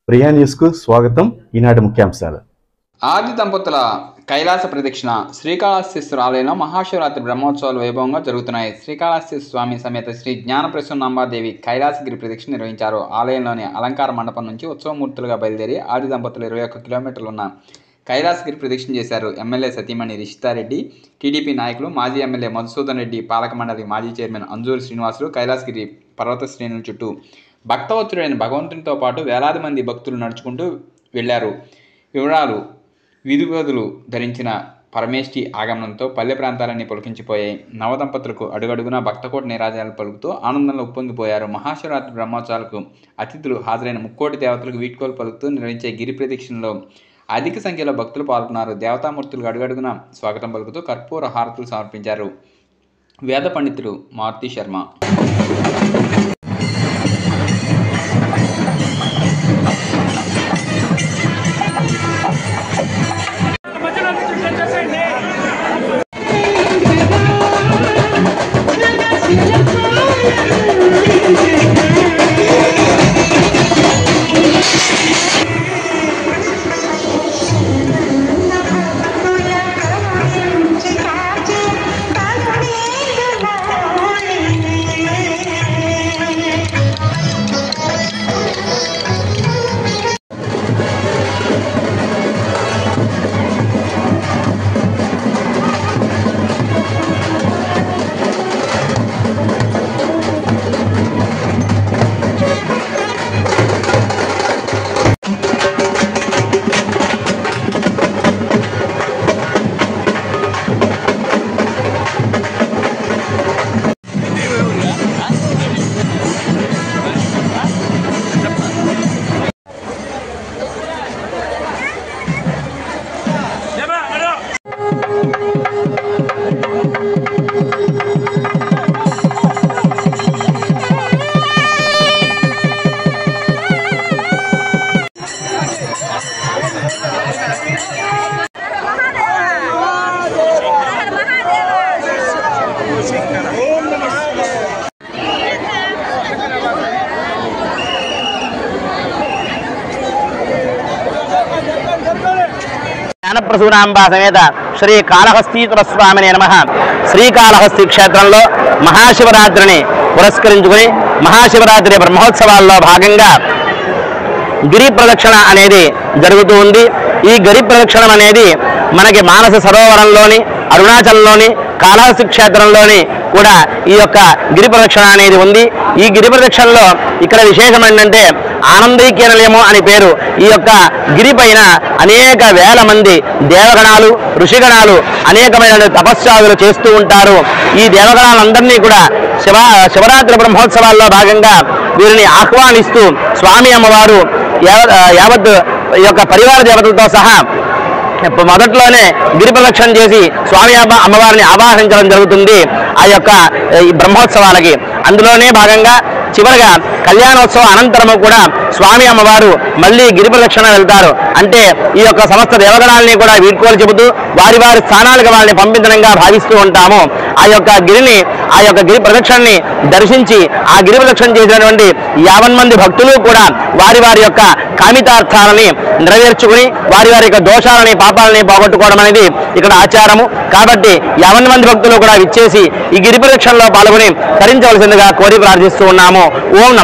ప్రియా న్యూస్కు స్వాగతం. ఈనాటి ముఖ్యాంశాలు. ఆది దంపతుల కైలాస ప్రదక్షిణ. శ్రీకాళహస్తీశ్వర ఆలయంలో మహాశివరాత్రి బ్రహ్మోత్సవాలు వైభవంగా జరుగుతున్నాయి. శ్రీకాళహస్తీశ్వర స్వామి సమేత శ్రీ జ్ఞానప్రసూనాంబాదేవి కైలాసగిరి ప్రదక్షిణ నిర్వహించారు. ఆలయంలోని అలంకార మండపం నుంచి ఉత్సవమూర్తులుగా బయలుదేరి ఆది దంపతులు 21 కిలోమీటర్లు ఉన్న కైలాసగిరి ప్రదక్షిణ చేశారు. ఎమ్మెల్యే సతీమణి రిషితారెడ్డి, టీడీపీ నాయకులు, మాజీ ఎమ్మెల్యే మధుసూదన్ రెడ్డి, పాలక మండలి మాజీ చైర్మన్ అంజూరు శ్రీనివాసులు కైలాసగిరి పర్వత శ్రేణుల చుట్టూ భక్తవత్సరుడైన భగవంతునితో పాటు వేలాది మంది భక్తులు నడుచుకుంటూ వెళ్లారు. వివరాలు విధుగదులు ధరించిన పరమేష్టి ఆగమనంతో పల్లె ప్రాంతాలన్నీ పులకించిపోయాయి. నవదంపతులకు అడుగడుగునా భక్తకోటి నీరాజనాలు పలుకుతూ ఆనందంలో ఉప్పొంగిపోయారు. మహాశివరాత్రి బ్రహ్మోత్సవాలకు అతిథులు హాజరైన ముక్కోటి దేవతలకు వీడ్కోలు పలుకుతూ నిర్వహించే గిరి ప్రదక్షిణలో అధిక సంఖ్యలో భక్తులు పాల్గొన్నారు. దేవతామూర్తులకు అడుగడుగునా స్వాగతం పలుకుతూ కర్పూర హారతులు సమర్పించారు. వేద పండితుడు మారుతి శర్మ. జ్ఞానప్రసూనాంబ సమేత శ్రీ కాళహస్తీశ్వర స్వామినే నమః. శ్రీకాళహస్తి క్షేత్రంలో మహాశివరాత్రిని పురస్కరించుకుని మహాశివరాత్రి బ్రహ్మోత్సవాల్లో భాగంగా గిరి ప్రదక్షిణ అనేది జరుగుతూ ఉంది. ఈ గిరి ప్రదక్షిణం అనేది మనకి మానస సరోవరంలోని, అరుణాచలంలోని, కాళహస్తి క్షేత్రంలోని కూడా ఈ యొక్క గిరి ప్రదక్షిణ అనేది ఉంది. ఈ గిరి ప్రదక్షిణలో ఇక్కడ విశేషం ఏంటంటే ఆనందైక్య నిలయము అని పేరు. ఈ యొక్క గిరి పైన అనేక వేల మంది దేవగణాలు, ఋషిగణాలు అనేకమైన తపస్సాదులు చేస్తూ ఉంటారు. ఈ దేవగణాలందరినీ కూడా శివరాత్రి బ్రహ్మోత్సవాల్లో భాగంగా వీరిని ఆహ్వానిస్తూ స్వామి అమ్మవారు యావత్ ఈ యొక్క పరివార దేవతలతో సహా మొదట్లోనే గిరి ప్రదక్షిణ చేసి స్వామి అమ్మవారిని ఆవాహించడం జరుగుతుంది ఆ యొక్క ఈ బ్రహ్మోత్సవాలకి. అందులోనే భాగంగా చివరిగా కళ్యాణోత్సవం అనంతరము కూడా స్వామి అమ్మవారు మళ్ళీ గిరి ప్రదక్షిణ వెళ్తారు. అంటే ఈ యొక్క సమస్త దేవగణాలని కూడా వీడ్కోలు చెబుతూ వారి వారి స్థానాలకు వాళ్ళని పంపించడంగా భావిస్తూ ఉంటాము. ఆ యొక్క గిరి ప్రదక్షిణని దర్శించి ఆ గిరి ప్రదక్షిణ చేసినటువంటి 50 మంది భక్తులు కూడా వారి వారి యొక్క కామితార్థాలని నెరవేర్చుకుని వారి వారి యొక్క దోషాలని, పాపాలని పోగొట్టుకోవడం అనేది ఇక్కడ ఆచారము. కాబట్టి 50 మంది భక్తులు కూడా విచ్చేసి ఈ గిరి ప్రదక్షిణలో పాల్గొని తరించవలసిందిగా కోరి ప్రార్థిస్తూ ఉన్నాము. ఓం నమః.